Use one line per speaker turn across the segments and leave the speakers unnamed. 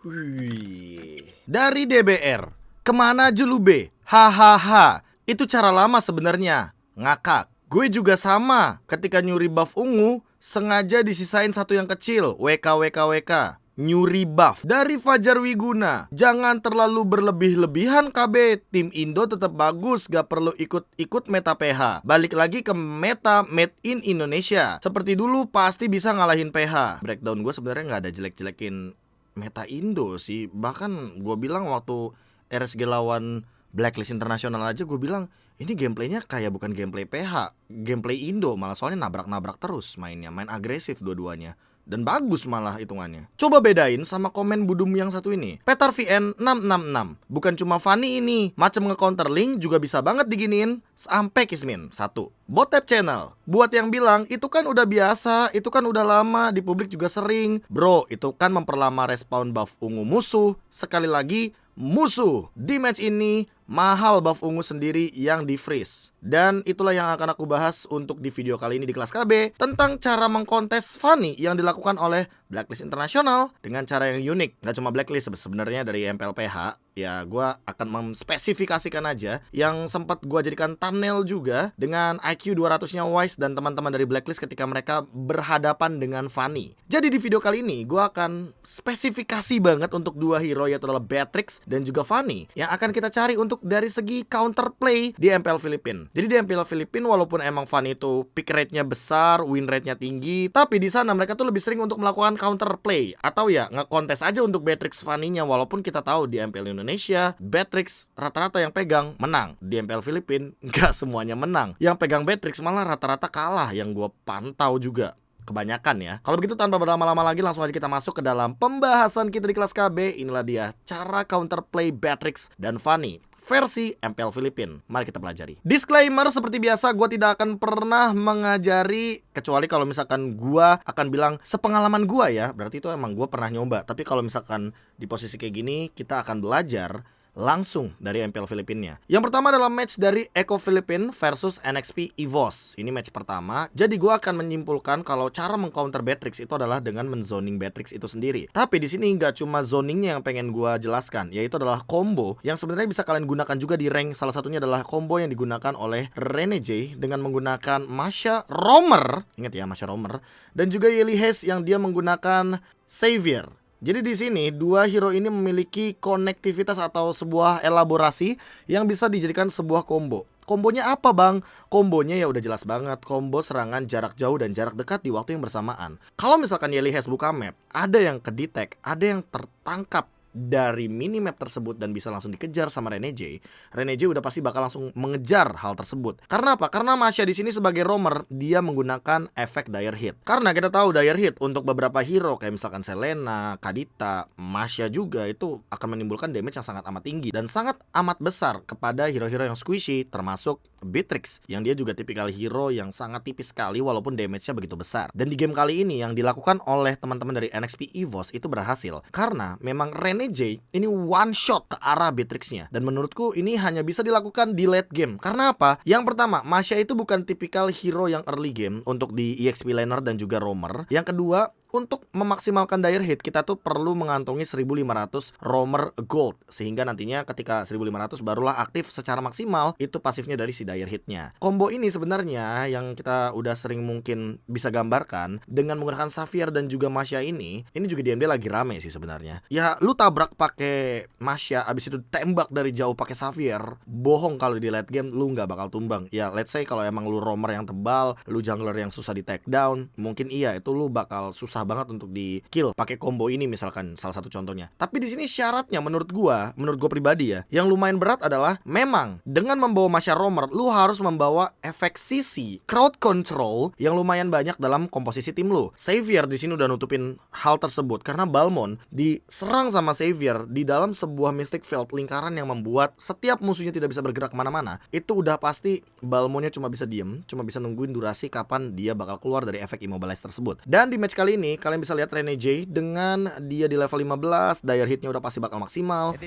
Wih. Dari DBR, kemana aja lu be? Hahaha. Itu cara lama sebenarnya. Ngakak. Gue juga sama. Ketika nyuri buff ungu, sengaja disisain satu yang kecil. WKWKWK. Nyuri buff. Dari Fajar Wiguna. Jangan terlalu berlebih-lebihan KB. Tim Indo tetap bagus, gak perlu ikut-ikut meta PH. Balik lagi ke meta made in Indonesia. Seperti dulu pasti bisa ngalahin PH. Breakdown gue sebenarnya gak ada jelek-jelekin meta Indo sih. Bahkan gue bilang waktu RSG lawan Blacklist Internasional aja, gue bilang ini gameplaynya kayak bukan gameplay PH, gameplay Indo malah, soalnya nabrak-nabrak terus mainnya, main agresif dua-duanya. Dan bagus malah hitungannya. Coba bedain sama komen Budum yang satu ini. Petar VN 666. Bukan cuma funny ini, macam nge-counter link juga bisa banget diginiin. Sampai Kismin. 1. Bot tap channel. Buat yang bilang itu kan udah biasa, itu kan udah lama, di publik juga sering. Bro, itu kan memperlama respawn buff ungu musuh. Sekali lagi, musuh. Di match ini mahal buff ungu sendiri yang di freeze. Dan itulah yang akan aku bahas untuk di video kali ini di kelas KB, tentang cara mengkontes funny yang dilakukan oleh Blacklist Internasional dengan cara yang unik. Gak cuma Blacklist sebenarnya, dari MPLPH. Ya gue akan memspesifikasikan aja yang sempat gue jadikan thumbnail juga dengan IQ 200-nya Wise dan teman-teman dari Blacklist ketika mereka berhadapan dengan Fanny. Jadi di video kali ini gue akan spesifikasi banget untuk dua hero, yaitu adalah Beatrix dan juga Fanny, yang akan kita cari untuk dari segi counterplay di MPL Filipina. Jadi di MPL Filipina walaupun emang Fanny itu pick rate-nya besar, win rate-nya tinggi, tapi di sana mereka tuh lebih sering untuk melakukan counterplay atau ya nge-kontes aja untuk Beatrix Fanny-nya. Walaupun kita tahu di MPL Indonesia, Beatrix rata-rata yang pegang menang. Di MPL Filipina nggak semuanya menang. Yang pegang Beatrix malah rata-rata kalah, yang gue pantau juga kebanyakan ya. Kalau begitu tanpa berlama-lama lagi, langsung aja kita masuk ke dalam pembahasan kita di kelas KB. Inilah dia cara counterplay Beatrix dan Fanny versi MPL Filipina. Mari kita pelajari. Disclaimer, seperti biasa gue tidak akan pernah mengajari, kecuali kalau misalkan gue akan bilang sepengalaman gue ya, berarti itu emang gue pernah nyoba. Tapi kalau misalkan di posisi kayak gini, kita akan belajar langsung dari MPL Filipina. Yang pertama adalah match dari Eco Philippine versus NXP EVOS. Ini match pertama. Jadi gue akan menyimpulkan kalau cara mengcounter Beatrix itu adalah dengan menzoning Beatrix itu sendiri. Tapi di sini nggak cuma zoningnya yang pengen gue jelaskan, yaitu adalah combo yang sebenarnya bisa kalian gunakan juga di rank. Salah satunya adalah combo yang digunakan oleh Rene J dengan menggunakan Masha Romer. Ingat ya, Masha Romer. Dan juga Yeli Hayes yang dia menggunakan Xavier. Jadi di sini dua hero ini memiliki konektivitas atau sebuah elaborasi yang bisa dijadikan sebuah combo. Kombonya apa bang? Kombonya ya udah jelas banget, combo serangan jarak jauh dan jarak dekat di waktu yang bersamaan. Kalau misalkan Yeli Hayes buka map, ada yang kedetect, ada yang tertangkap dari minimap tersebut dan bisa langsung dikejar sama Rene J. Rene J udah pasti bakal langsung mengejar hal tersebut. Karena apa? Karena Masha di sini sebagai roamer, dia menggunakan efek dire hit. Karena kita tahu dire hit untuk beberapa hero kayak misalkan Selena, Kadita, Masha juga itu akan menimbulkan damage yang sangat amat tinggi dan sangat amat besar kepada hero-hero yang squishy, termasuk Beatrix yang dia juga tipikal hero yang sangat tipis sekali walaupun damage-nya begitu besar. Dan di game kali ini yang dilakukan oleh teman-teman dari NXP EVOS itu berhasil karena memang Rene J ini one shot ke arah Beatrix-nya. Dan menurutku ini hanya bisa dilakukan di late game. Karena apa? Yang pertama, Masha itu bukan tipikal hero yang early game untuk di EXP laner dan juga roamer. Yang kedua, untuk memaksimalkan dire hit kita tuh perlu mengantongi 1500 roamer gold, sehingga nantinya ketika 1500 barulah aktif secara maksimal itu pasifnya dari si dire hitnya. Combo ini sebenarnya yang kita udah sering mungkin bisa gambarkan dengan menggunakan Xavier dan juga Masha ini juga di MD lagi rame sih sebenarnya. Ya lu tabrak pakai Masha, abis itu tembak dari jauh pakai Xavier, bohong kalau di late game lu nggak bakal tumbang. Ya let's say kalau emang lu roamer yang tebal, lu jungler yang susah di take down, mungkin iya itu lu bakal susah banget untuk di kill pakai combo ini misalkan, salah satu contohnya. Tapi di sini syaratnya menurut gua pribadi ya, yang lumayan berat adalah memang dengan membawa Masha roamer, lu harus membawa efek CC, crowd control yang lumayan banyak dalam komposisi tim lu. Xavier di sini udah nutupin hal tersebut karena Balmond diserang sama Xavier di dalam sebuah Mystic Field, lingkaran yang membuat setiap musuhnya tidak bisa bergerak kemana-mana. Itu udah pasti Balmondnya cuma bisa diem, cuma bisa nungguin durasi kapan dia bakal keluar dari efek immobilize tersebut. Dan di match kali ini kalian bisa lihat Rene J dengan dia di level 15, dire hitnya udah pasti bakal maksimal.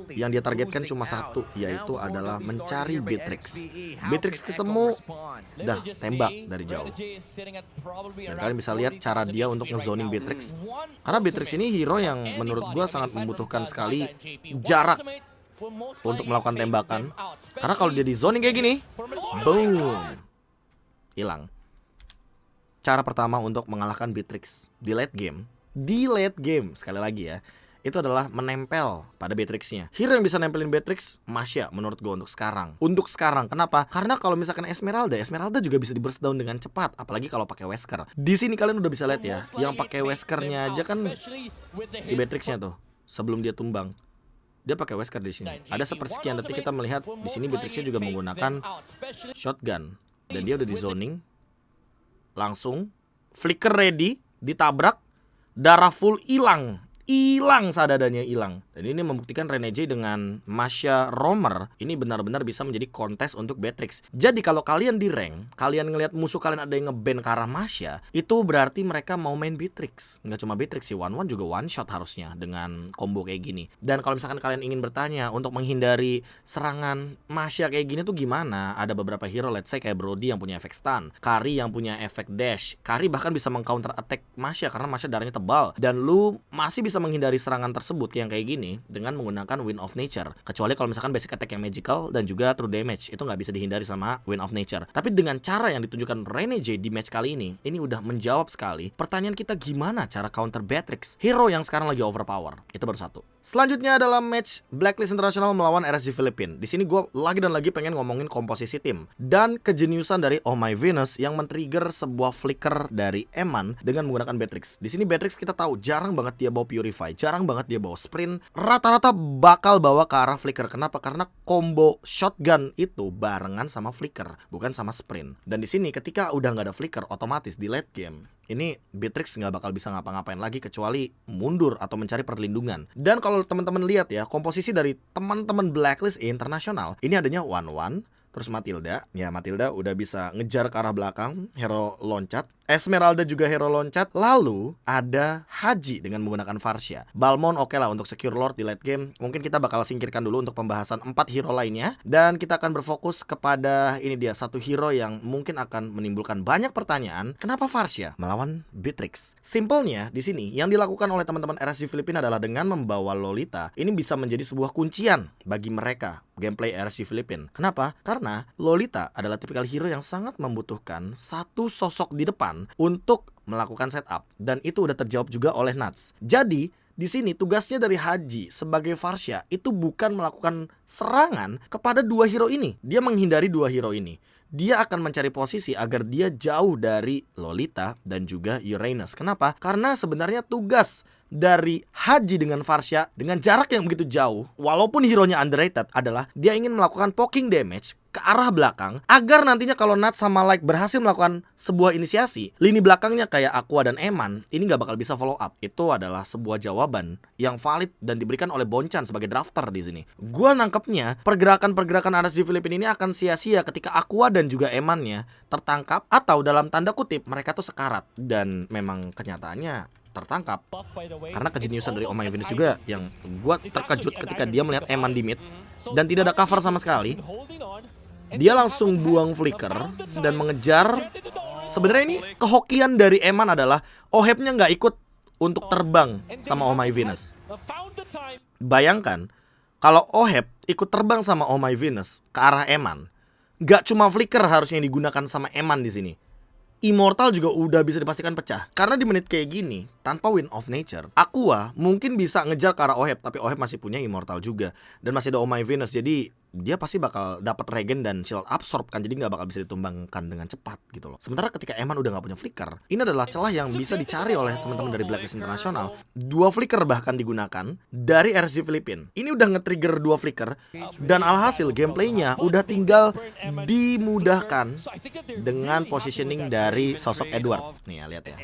Yang dia targetkan cuma satu, yaitu adalah mencari Beatrix. Beatrix ketemu, dah tembak dari jauh. Dan kalian bisa lihat cara dia untuk ngezoning Beatrix. Karena Beatrix ini hero yang menurut gua sangat membutuhkan sekali jarak untuk melakukan tembakan. Karena kalau dia di zoning kayak gini, boom, hilang. Cara pertama untuk mengalahkan Beatrix di late game, sekali lagi ya, itu adalah menempel pada Beatrixnya. Hero yang bisa nempelin Beatrix, Masya menurut gue untuk sekarang. Kenapa? Karena kalau misalkan Esmeralda juga bisa di burst down dengan cepat, apalagi kalau pakai Wesker. Di sini kalian udah bisa lihat ya, yang pakai Weskernya aja kan si Beatrixnya tuh sebelum dia tumbang. Dia pakai Wesker di sini. Ada sepersekian detik kita melihat di sini Beatrixnya juga menggunakan shotgun dan dia udah di zoning. Langsung flicker ready, ditabrak, darah full hilang sadadanya hilang. Dan ini membuktikan Renegade dengan Masya Romer ini benar-benar bisa menjadi kontes untuk Beatrix. Jadi kalau kalian di rank, kalian ngelihat musuh kalian ada yang nge-ban ke arah Masya, itu berarti mereka mau main Beatrix. Nggak cuma Beatrix sih, One juga one shot harusnya dengan combo kayak gini. Dan kalau misalkan kalian ingin bertanya untuk menghindari serangan Masya kayak gini tuh gimana? Ada beberapa hero, let's say kayak Brody yang punya efek stun, Kari yang punya efek dash, Kari bahkan bisa meng-counter attack Masya karena Masya darahnya tebal. Dan lu masih bisa menghindari serangan tersebut yang kayak gini dengan menggunakan Wind of Nature. Kecuali kalau misalkan basic attack yang magical dan juga true damage, itu nggak bisa dihindari sama Wind of Nature. Tapi dengan cara yang ditunjukkan Renegade di match kali ini udah menjawab sekali pertanyaan kita gimana cara counter Beatrix, hero yang sekarang lagi overpower. Itu baru satu. Selanjutnya adalah match Blacklist International melawan RSG Philippines. Di sini gue lagi dan lagi pengen ngomongin komposisi tim dan kejeniusan dari Oh My Venus yang men-trigger sebuah flicker dari Eman dengan menggunakan Beatrix. Di sini Beatrix kita tahu jarang banget dia bawa Purify, jarang banget dia bawa sprint, rata-rata bakal bawa ke arah flicker. Kenapa? Karena combo shotgun itu barengan sama flicker, bukan sama sprint. Dan di sini ketika udah nggak ada flicker, otomatis di late game ini Beatrix nggak bakal bisa ngapa-ngapain lagi kecuali mundur atau mencari perlindungan. Dan kalau teman-teman lihat ya, komposisi dari teman-teman Blacklist Internasional ini adanya One, terus Matilda. Ya, Matilda udah bisa ngejar ke arah belakang, hero loncat. Esmeralda juga hero loncat. Lalu ada Haji dengan menggunakan Varsha. Balmond oke lah untuk secure Lord di late game. Mungkin kita bakal singkirkan dulu untuk pembahasan 4 hero lainnya. Dan kita akan berfokus kepada ini dia, satu hero yang mungkin akan menimbulkan banyak pertanyaan. Kenapa Varsha melawan Beatrix? Simpelnya di sini yang dilakukan oleh teman-teman RSG Filipina adalah dengan membawa Lolita. Ini bisa menjadi sebuah kuncian bagi mereka gameplay RSG Filipina. Kenapa? Karena Lolita adalah tipikal hero yang sangat membutuhkan satu sosok di depan untuk melakukan setup, dan itu udah terjawab juga oleh Nuts. Jadi di sini tugasnya dari Haji sebagai Varsha itu bukan melakukan serangan kepada dua hero ini. Dia menghindari dua hero ini. Dia akan mencari posisi agar dia jauh dari Lolita dan juga Uranus. Kenapa? Karena sebenarnya tugas dari Haji dengan Varsha dengan jarak yang begitu jauh, walaupun hero-nya underrated, adalah dia ingin melakukan poking damage ke arah belakang agar nantinya kalau Nat sama Like berhasil melakukan sebuah inisiasi, lini belakangnya kayak Aqua dan Eman ini nggak bakal bisa follow up. Itu adalah sebuah jawaban yang valid dan diberikan oleh Bonchan sebagai drafter di sini. Gua nangkepnya pergerakan-pergerakan RSG Filipina ini akan sia-sia ketika Aqua dan juga Emannya tertangkap atau dalam tanda kutip mereka tuh sekarat, dan memang kenyataannya tertangkap. Karena kejeniusan dari Oh My Venus juga yang gua terkejut ketika dia melihat Eman di mid dan tidak ada cover sama sekali. Dia langsung buang flicker dan mengejar. Sebenarnya ini kehokian dari Eman adalah Oheb-nya nggak ikut untuk terbang sama Oh My Venus. Bayangkan kalau Oheb ikut terbang sama Oh My Venus ke arah Eman, nggak cuma flicker harusnya yang digunakan sama Eman di sini. Immortal juga udah bisa dipastikan pecah. Karena di menit kayak gini, tanpa Wind of Nature, Aqua mungkin bisa ngejar ke arah Oheb, tapi Oheb masih punya Immortal juga. Dan masih ada Oh My Venus, jadi dia pasti bakal dapat regen dan shield absorb kan, jadi nggak bakal bisa ditumbangkan dengan cepat gitu loh. Sementara ketika Eman udah nggak punya flicker, ini adalah celah yang bisa dicari oleh teman-teman dari Blacklist International. 2 flicker bahkan digunakan dari RSG Filipina. Ini udah nge-trigger 2 flicker, dan alhasil gameplaynya udah tinggal dimudahkan dengan positioning dari sosok Edward. Nih ya, lihat ya,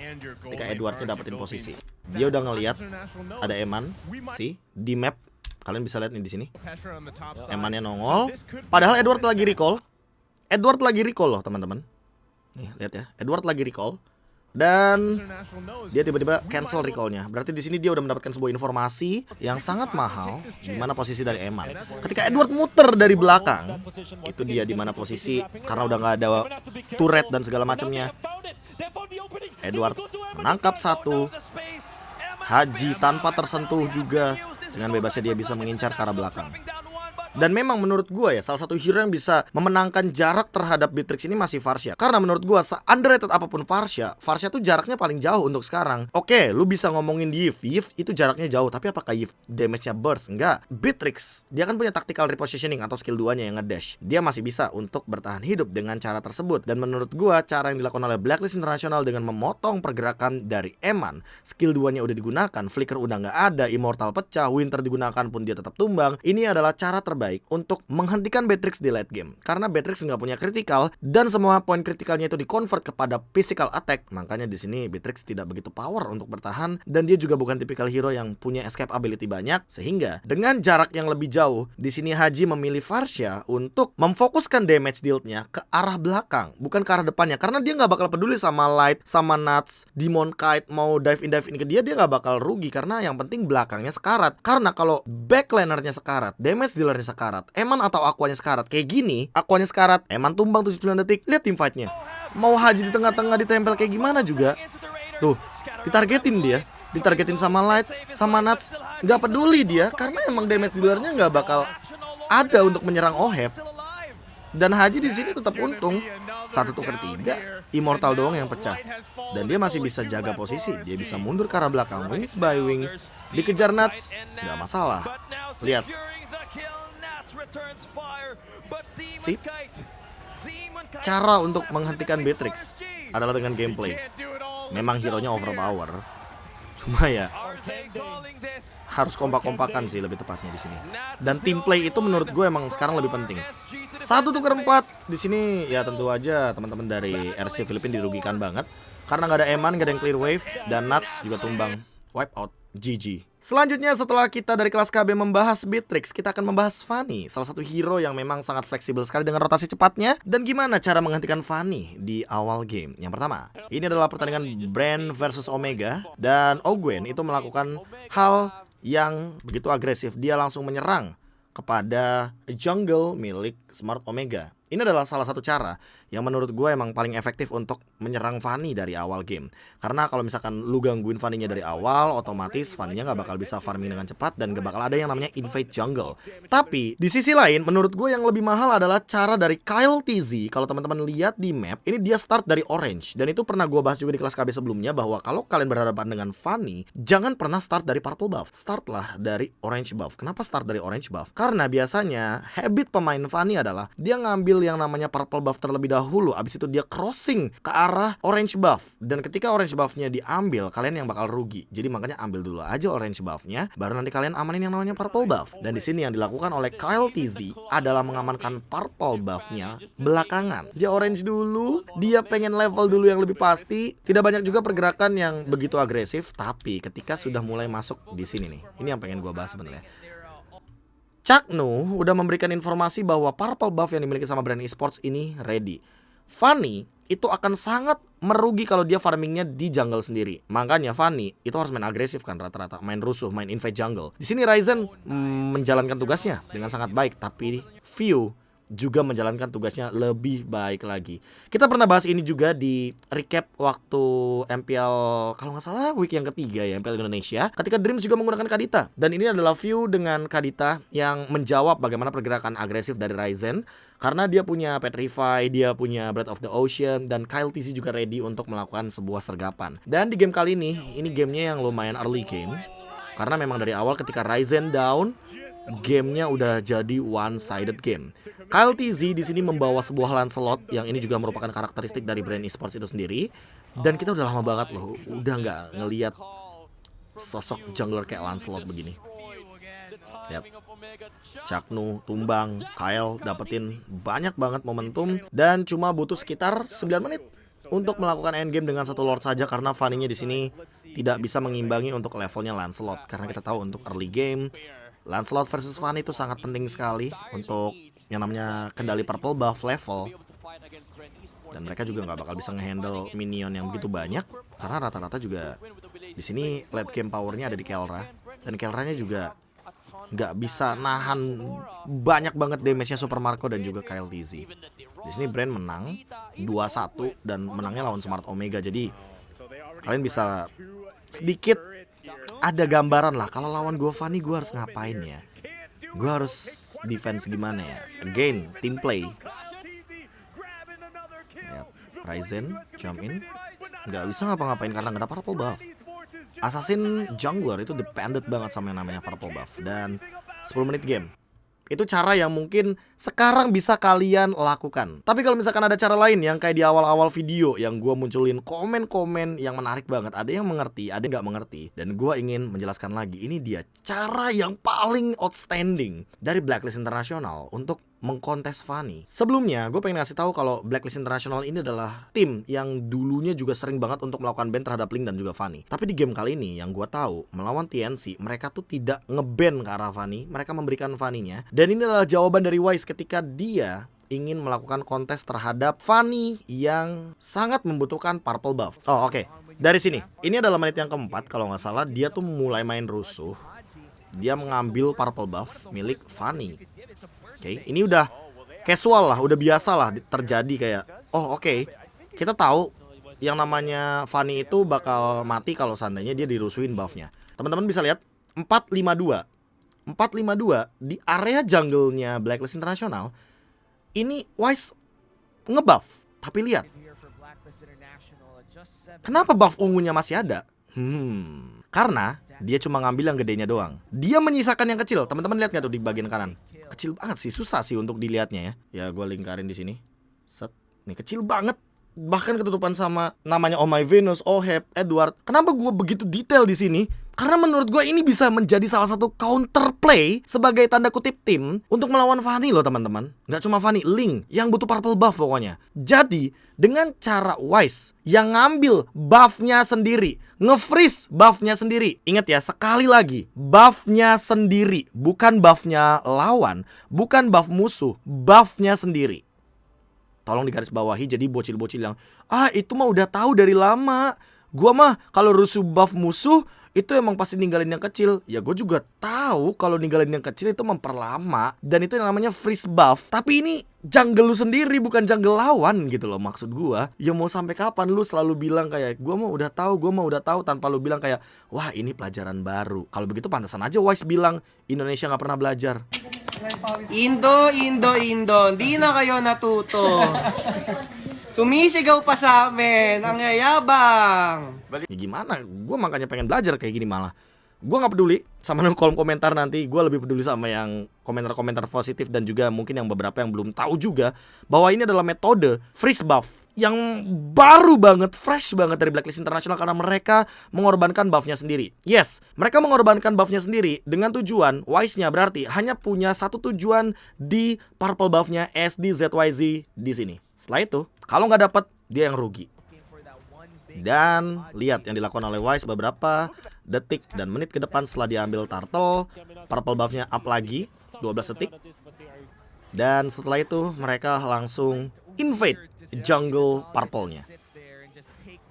ketika Edwardnya dapetin posisi, dia udah ngelihat ada Eman sih di map. Kalian bisa lihat nih di sini. Emannya nongol. Padahal Edward lagi recall. Edward lagi recall loh teman-teman. Nih lihat ya, Edward lagi recall. Dan dia tiba-tiba cancel recall-nya. Berarti di sini dia udah mendapatkan sebuah informasi yang sangat mahal di mana posisi dari Eman. Ketika Edward muter dari belakang, itu dia di mana posisi karena udah nggak ada turret dan segala macamnya. Edward menangkap satu. Haji tanpa tersentuh juga. Dengan bebasnya dia bisa mengincar ke arah belakang. Dan memang menurut gue ya, salah satu hero yang bisa memenangkan jarak terhadap Beatrix ini masih Varsha. Karena menurut gue, se-underrated apapun Varsha tuh jaraknya paling jauh untuk sekarang. Oke, lu bisa ngomongin Yves. Yves itu jaraknya jauh, tapi apakah Yves damage-nya burst? Enggak. Beatrix, dia kan punya tactical repositioning atau skill 2-nya yang ngedash. Dia masih bisa untuk bertahan hidup dengan cara tersebut. Dan menurut gue, cara yang dilakukan oleh Blacklist International dengan memotong pergerakan dari Eman, skill 2-nya udah digunakan, flicker udah nggak ada, immortal pecah, winter digunakan pun dia tetap tumbang. Ini adalah cara terbaik untuk menghentikan Beatrix di late game. Karena Beatrix nggak punya critical dan semua poin kritikalnya itu di-convert kepada physical attack. Makanya di sini Beatrix tidak begitu power untuk bertahan dan dia juga bukan tipikal hero yang punya escape ability banyak. Sehingga dengan jarak yang lebih jauh, di sini Haji memilih Varsha untuk memfokuskan damage deal-nya ke arah belakang, bukan ke arah depannya. Karena dia nggak bakal peduli sama Light, sama Nuts, Demon Kite mau dive in ke dia nggak bakal rugi karena yang penting belakangnya sekarat. Karena kalau backlanernya sekarat, damage dealernya sekarat, Eman atau Aquanya sekarat kayak gini, Aquanya sekarat, Eman tumbang 79 detik. Lihat team fight-nya. Mau Haji di tengah-tengah ditempel kayak gimana juga. Tuh, ditargetin dia. Ditargetin sama Light, sama Nuts. Nggak peduli dia, karena emang damage dealernya nggak bakal ada untuk menyerang Oheb. Dan Haji di sini tetap untung. 1-3, Immortal doang yang pecah. Dan dia masih bisa jaga posisi. Dia bisa mundur ke arah belakang, wings by wings. Dikejar Nuts, nggak masalah. Lihat. Sip. Cara untuk menghentikan Beatrix adalah dengan gameplay. Memang hero-nya overpower. Cuma ya harus kompak-kompakan sih lebih tepatnya di sini. Dan team play itu menurut gue emang sekarang lebih penting. 1-4 di sini ya tentu aja teman-teman dari RC Filipina dirugikan banget karena nggak ada Eman, nggak ada yang clear wave dan Nuts juga tumbang. Wipe out. GG. Selanjutnya setelah kita dari kelas KB membahas Beatrix, kita akan membahas Fanny, salah satu hero yang memang sangat fleksibel sekali dengan rotasi cepatnya. Dan gimana cara menghentikan Fanny di awal game. Yang pertama, ini adalah pertandingan Brand versus Omega. Dan Ogwen itu melakukan hal yang begitu agresif. Dia langsung menyerang kepada jungle milik Smart Omega. Ini adalah salah satu cara yang menurut gue emang paling efektif untuk menyerang Fanny dari awal game. Karena kalau misalkan lu gangguin Fanny-nya dari awal, otomatis Fanny-nya gak bakal bisa farming dengan cepat dan gak bakal ada yang namanya invade jungle. Tapi di sisi lain, menurut gue yang lebih mahal adalah cara dari Kyle TZ. Kalau teman-teman lihat di map, ini dia start dari orange. Dan itu pernah gue bahas juga di kelas KB sebelumnya bahwa kalau kalian berhadapan dengan Fanny, jangan pernah start dari purple buff. Startlah dari orange buff. Kenapa start dari orange buff? Karena biasanya habit pemain Fanny adalah dia ngambil yang namanya purple buff terlebih dahulu, abis itu dia crossing ke arah orange buff. Dan ketika orange buffnya diambil, kalian yang bakal rugi. Jadi makanya ambil dulu aja orange buffnya, baru nanti kalian amanin yang namanya purple buff. Dan di sini yang dilakukan oleh Kyle TZ adalah mengamankan purple buffnya belakangan. Dia orange dulu, dia pengen level dulu yang lebih pasti. Tidak banyak juga pergerakan yang begitu agresif, tapi ketika sudah mulai masuk di sini nih, ini yang pengen gue bahas sebenarnya. Chaknu udah memberikan informasi bahwa purple buff yang dimiliki sama brand esports ini ready. Fanny itu akan sangat merugi kalau dia farmingnya di jungle sendiri. Makanya Fanny itu harus main agresif kan rata-rata, main rusuh, main invade jungle. Di sini Ryzen menjalankan tugasnya dengan sangat baik, tapi View juga menjalankan tugasnya lebih baik lagi. Kita pernah bahas ini juga di recap waktu MPL kalau nggak salah week yang ketiga ya, MPL Indonesia, ketika Dreams juga menggunakan Kadita. Dan ini adalah View dengan Kadita yang menjawab bagaimana pergerakan agresif dari Ryzen. Karena dia punya Petrify, dia punya Breath of the Ocean, dan Kyle TZ juga ready untuk melakukan sebuah sergapan. Dan di game kali ini gamenya yang lumayan early game. Karena memang dari awal ketika Ryzen down, gamenya udah jadi one-sided game. Kyle TZ di sini membawa sebuah Lancelot yang ini juga merupakan karakteristik dari brand esports itu sendiri. Dan kita udah lama banget loh, udah nggak ngelihat sosok jungler kayak Lancelot begini. Yap. Chaknu tumbang, Kyle dapetin banyak banget momentum dan cuma butuh sekitar 9 menit untuk melakukan endgame dengan satu Lord saja karena Fanny-nya di sini tidak bisa mengimbangi untuk levelnya Lancelot. Karena kita tahu untuk early game Lancelot versus Fanny itu sangat penting sekali untuk yang namanya kendali purple buff level. Dan mereka juga nggak bakal bisa ngehandle minion yang begitu banyak, karena rata-rata juga di sini late game powernya ada di Kelra. Dan Kelranya juga nggak bisa nahan banyak banget damage-nya Super Marco dan juga Kyle TZ. Di sini Brand menang 2-1 dan menangnya lawan Smart Omega. Jadi kalian bisa sedikit ada gambaran lah kalau lawan gue Fanny gue harus ngapain ya. Gue harus defense gimana ya. Again, team play. Yep. Ryzen jump in, nggak bisa ngapa-ngapain karena nggak ada purple buff. Assassin jungler itu dependent banget sama yang namanya purple buff. Dan 10 menit game, itu cara yang mungkin sekarang bisa kalian lakukan. Tapi kalau misalkan ada cara lain yang kayak di awal-awal video yang gue munculin komen-komen yang menarik banget, ada yang mengerti, ada yang nggak mengerti, dan gue ingin menjelaskan lagi. Ini dia cara yang paling outstanding dari Blacklist International untuk mengkontes Fanny. Sebelumnya gue pengen ngasih tahu kalau Blacklist International ini adalah tim yang dulunya juga sering banget untuk melakukan ban terhadap Link dan juga Fanny. Tapi di game kali ini yang gue tahu melawan TNC, mereka tuh tidak ngeban ke arah Fanny, mereka memberikan Fanny-nya. Dan ini adalah jawaban dari Wise ketika dia ingin melakukan kontes terhadap Fanny yang sangat membutuhkan purple buff. Oh oke. Dari sini, ini adalah menit yang keempat kalau nggak salah, dia tuh mulai main rusuh. Dia mengambil purple buff milik Fanny. Oke, ini udah casual lah, udah biasa lah terjadi kayak, oh oke, kita tahu yang namanya Fanny itu bakal mati kalau seandainya dia dirusuhin buffnya. Teman-teman bisa lihat 452 di area jungle-nya Blacklist International. Ini Wise ngebuff, tapi lihat, kenapa buff ungunya masih ada? Karena dia cuma ngambil yang gedenya doang. Dia menyisakan yang kecil. Teman-teman lihat nggak tuh di bagian kanan? Kecil banget sih, susah sih untuk dilihatnya ya. Ya gue lingkarin di sini. Set, nih kecil banget. Bahkan ketutupan sama namanya Oh My Venus, Oh Hep, Edward. Kenapa gue begitu detail di sini? Karena menurut gue ini bisa menjadi salah satu counterplay sebagai tanda kutip tim untuk melawan Fanny loh teman-teman. Nggak cuma Fanny, Link yang butuh purple buff pokoknya. Jadi dengan cara Wise yang ngambil buffnya sendiri, nge-freeze buffnya sendiri. Ingat ya, sekali lagi, buffnya sendiri, bukan buffnya lawan, bukan buff musuh, buffnya sendiri. Tolong digarisbawahi, jadi bocil-bocil yang itu mah udah tahu dari lama. Gua mah kalau rusuh buff musuh itu emang pasti ninggalin yang kecil. Ya gue juga tahu kalau ninggalin yang kecil itu memperlama, dan itu yang namanya freeze buff. Tapi ini jungle lu sendiri, bukan jungle lawan gitu loh maksud gua. Ya mau sampai kapan lu selalu bilang kayak gua mah udah tahu tanpa lu bilang kayak wah ini pelajaran baru. Kalau begitu pantasan aja Wise bilang Indonesia nggak pernah belajar.
Indo, di na kayo natuto. Sumisigaw pa sa amin, ang yayabang.
Ya gimana, gue makanya pengen belajar kayak gini malah. Gue gak peduli sama kolom komentar nanti. Gue lebih peduli sama yang komentar-komentar positif, dan juga mungkin yang beberapa yang belum tahu juga bahwa ini adalah metode freeze buff yang baru banget, fresh banget dari Blacklist International, karena mereka mengorbankan buffnya sendiri. Yes, mereka mengorbankan buffnya sendiri dengan tujuan Wise-nya berarti hanya punya satu tujuan di purple buffnya SDZYZ di sini. Setelah itu, kalau nggak dapat, dia yang rugi. Dan lihat yang dilakukan oleh Wise beberapa detik dan menit ke depan setelah diambil turtle, purple buffnya up lagi 12 detik. Dan setelah itu mereka langsung invade jungle purple-nya.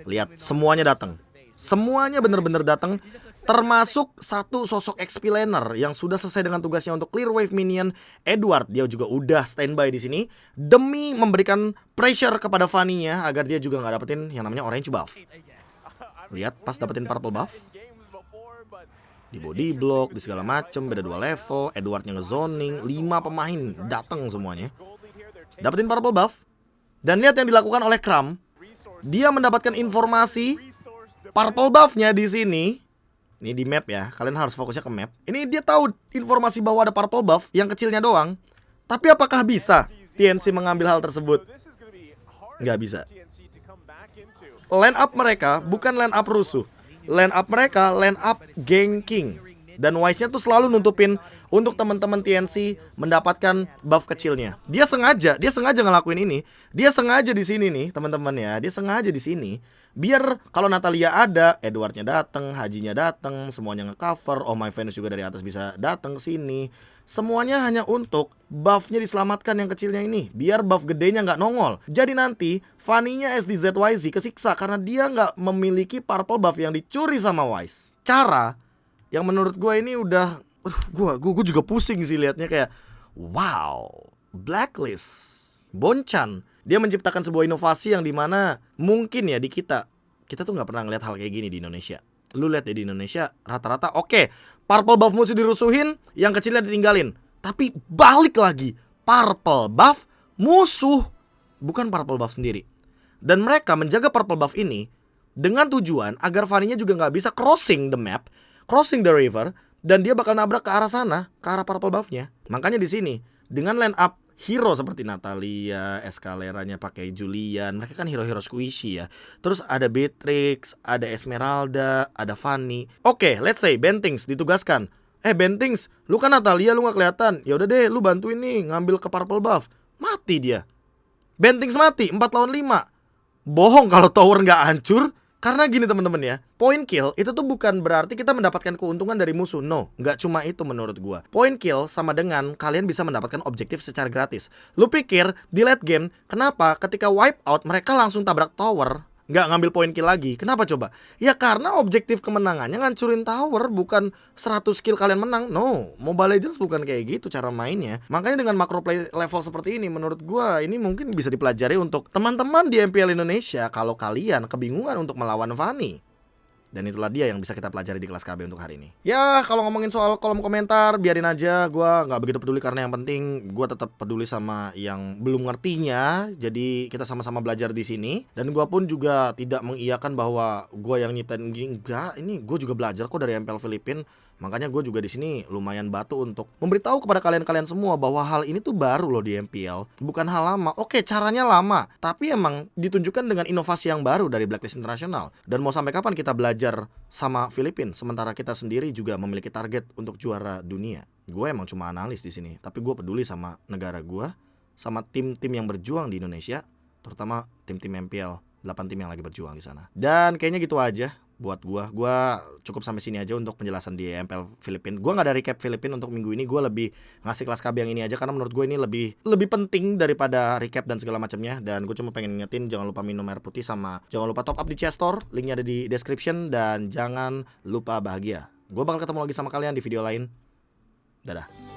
Lihat, semuanya datang. Semuanya bener-bener datang, termasuk satu sosok XP laner yang sudah selesai dengan tugasnya untuk clear wave minion, Edward. Dia juga udah standby di sini demi memberikan pressure kepada Fanny-nya agar dia juga nggak dapetin yang namanya orange buff. Lihat, pas dapetin purple buff, di body block, di segala macem, beda 2 level, Edwardnya ngezoning, 5 pemain datang semuanya, dapetin purple buff. Dan lihat yang dilakukan oleh Kram. Dia mendapatkan informasi purple buff-nya di sini. Ini di map ya, kalian harus fokusnya ke map. Ini dia tahu informasi bahwa ada purple buff yang kecilnya doang. Tapi apakah bisa TNC mengambil hal tersebut? Nggak bisa. Line up mereka bukan line up rusuh. Line up mereka line up ganking. Dan Wise-nya tuh selalu nutupin untuk teman-teman TNC mendapatkan buff kecilnya. Dia sengaja ngelakuin ini. Dia sengaja di sini nih, teman-teman ya. Dia sengaja di sini Biar kalau Natalia ada, Edwardnya dateng, Hajinya dateng, semuanya ngecover. Oh My Venus juga dari atas bisa datang ke sini. Semuanya hanya untuk buffnya diselamatkan yang kecilnya ini, biar buff gedenya nggak nongol. Jadi nanti Fanny-nya SDZYZ kesiksa karena dia nggak memiliki purple buff yang dicuri sama Wise. Cara yang menurut gue ini udah, gue juga pusing sih liatnya, kayak wow, Blacklist, Bonchan, dia menciptakan sebuah inovasi yang dimana mungkin ya di kita tuh nggak pernah ngeliat hal kayak gini di Indonesia. Lu lihat ya di Indonesia rata-rata oke, purple buff musuh dirusuhin, yang kecilnya ditinggalin. Tapi balik lagi, purple buff musuh, bukan purple buff sendiri. Dan mereka menjaga purple buff ini dengan tujuan agar Fanny-nya juga nggak bisa crossing the map, crossing the river, dan dia bakal nabrak ke arah sana, ke arah purple buff-nya. Makanya di sini dengan line up hero seperti Natalia, Escaleranya pakai Julian, mereka kan hero-hero squishy ya. Terus ada Beatrix, ada Esmeralda, ada Fanny. Oke, let's say Bentings ditugaskan. Bentings, lu kan Natalia, lu gak kelihatan. Ya udah deh, lu bantuin nih ngambil ke purple buff. Mati dia. Bentings mati 4 lawan 5. Bohong kalau tower gak hancur. Karena gini teman-teman ya, point kill itu tuh bukan berarti kita mendapatkan keuntungan dari musuh. No, nggak cuma itu menurut gua. Point kill sama dengan kalian bisa mendapatkan objektif secara gratis. Lu pikir di late game, kenapa ketika wipe out mereka langsung tabrak tower, nggak ngambil point kill lagi? Kenapa coba? Ya karena objektif kemenangannya ngancurin tower, bukan 100 kill kalian menang. No, Mobile Legends bukan kayak gitu cara mainnya. Makanya dengan macro play level seperti ini, menurut gua ini mungkin bisa dipelajari untuk teman-teman di MPL Indonesia kalau kalian kebingungan untuk melawan Fanny. Dan itulah dia yang bisa kita pelajari di kelas KB untuk hari ini. Ya kalau ngomongin soal kolom komentar, biarin aja, gue gak begitu peduli. Karena yang penting gue tetap peduli sama yang belum ngertinya. Jadi kita sama-sama belajar di sini. Dan gue pun juga tidak mengiyakan bahwa gue yang nyiptain gini. Enggak, ini gue juga belajar kok dari MPL Filipina. Makanya gue juga di sini lumayan batu untuk memberitahu kepada kalian-kalian semua bahwa hal ini tuh baru loh di MPL, bukan hal lama. Oke, caranya lama, tapi emang ditunjukkan dengan inovasi yang baru dari Blacklist International. Dan mau sampai kapan kita belajar sama Filipina sementara kita sendiri juga memiliki target untuk juara dunia? Gue emang cuma analis di sini, tapi gue peduli sama negara gue, sama tim-tim yang berjuang di Indonesia, terutama tim-tim MPL, 8 tim yang lagi berjuang di sana. Dan kayaknya gitu aja buat gua cukup sampai sini aja untuk penjelasan di MPL Filipina. Gua nggak ada recap Filipina untuk minggu ini. Gua lebih ngasih kelas KB yang ini aja karena menurut gue ini lebih penting daripada recap dan segala macamnya. Dan gue cuma pengen ngingetin jangan lupa minum air putih, sama jangan lupa top up di Chess Store, linknya ada di description, dan jangan lupa bahagia. Gue bakal ketemu lagi sama kalian di video lain. Dadah.